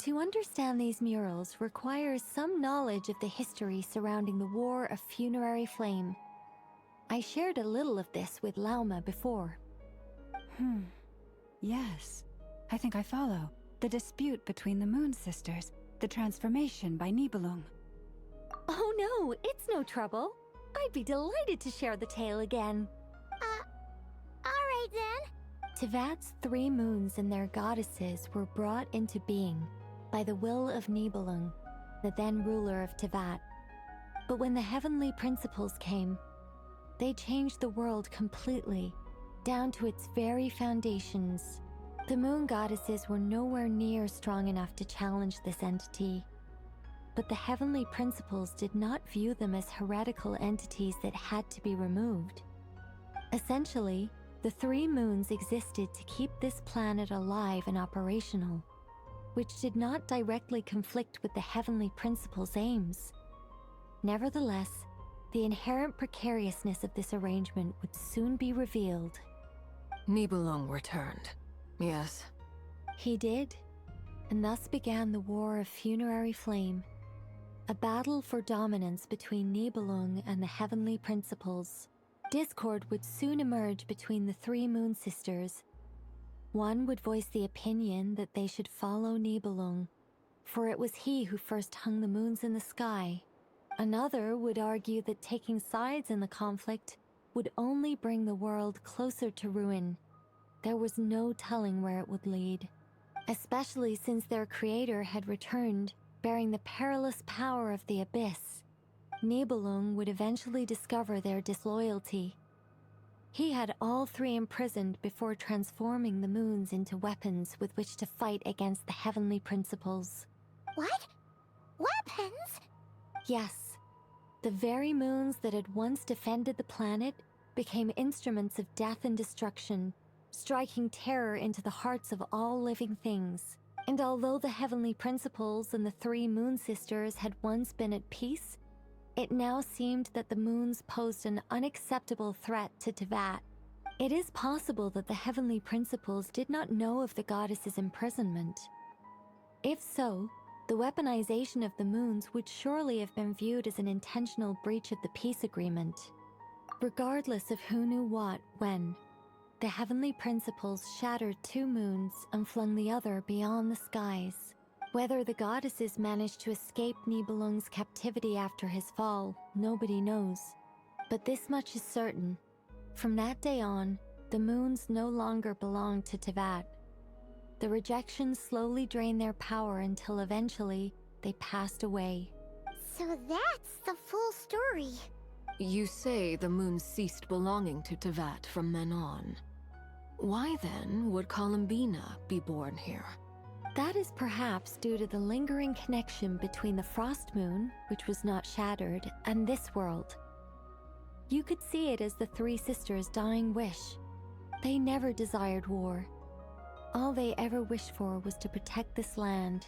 To understand these murals requires some knowledge of the history surrounding the War of Funerary Flame. I shared a little of this with Lauma before. Yes, I think I follow. The dispute between the Moon Sisters, the transformation by Nibelung. Oh no, it's no trouble. I'd be delighted to share the tale again. Alright then. Teyvat's 3 moons and their goddesses were brought into being by the will of Nibelung, the then ruler of Teyvat. But when the heavenly principles came, they changed the world completely, down to its very foundations. The moon goddesses were nowhere near strong enough to challenge this entity. But the heavenly principles did not view them as heretical entities that had to be removed. Essentially, the 3 moons existed to keep this planet alive and operational, which did not directly conflict with the heavenly principles' aims. Nevertheless, the inherent precariousness of this arrangement would soon be revealed. Nibelung returned. Yes. He did, and thus began the War of Funerary Flame, a battle for dominance between Nibelung and the heavenly principles. Discord would soon emerge between the 3 moon sisters. One would voice the opinion that they should follow Nibelung, for it was he who first hung the moons in the sky. Another would argue that taking sides in the conflict would only bring the world closer to ruin. There was no telling where it would lead, especially since their creator had returned, bearing the perilous power of the abyss. Nibelung would eventually discover their disloyalty. He had all 3 imprisoned before transforming the moons into weapons with which to fight against the heavenly principles. What? Weapons? Yes. The very moons that had once defended the planet became instruments of death and destruction, striking terror into the hearts of all living things. And although the heavenly principles and the 3 moon sisters had once been at peace, it now seemed that the moons posed an unacceptable threat to Teyvat. It is possible that the heavenly principles did not know of the goddess's imprisonment. If so, the weaponization of the moons would surely have been viewed as an intentional breach of the peace agreement. Regardless of who knew what, when, the heavenly principles shattered 2 moons and flung the other beyond the skies. Whether the goddesses managed to escape Nibelung's captivity after his fall, nobody knows. But this much is certain. From that day on, the moons no longer belonged to Teyvat. The rejection slowly drained their power until eventually they passed away. So that's the full story. You say the moons ceased belonging to Teyvat from then on. Why then would Columbina be born here? That is perhaps due to the lingering connection between the Frost Moon, which was not shattered, and this world. You could see it as the 3 sisters' dying wish. They never desired war. All they ever wished for was to protect this land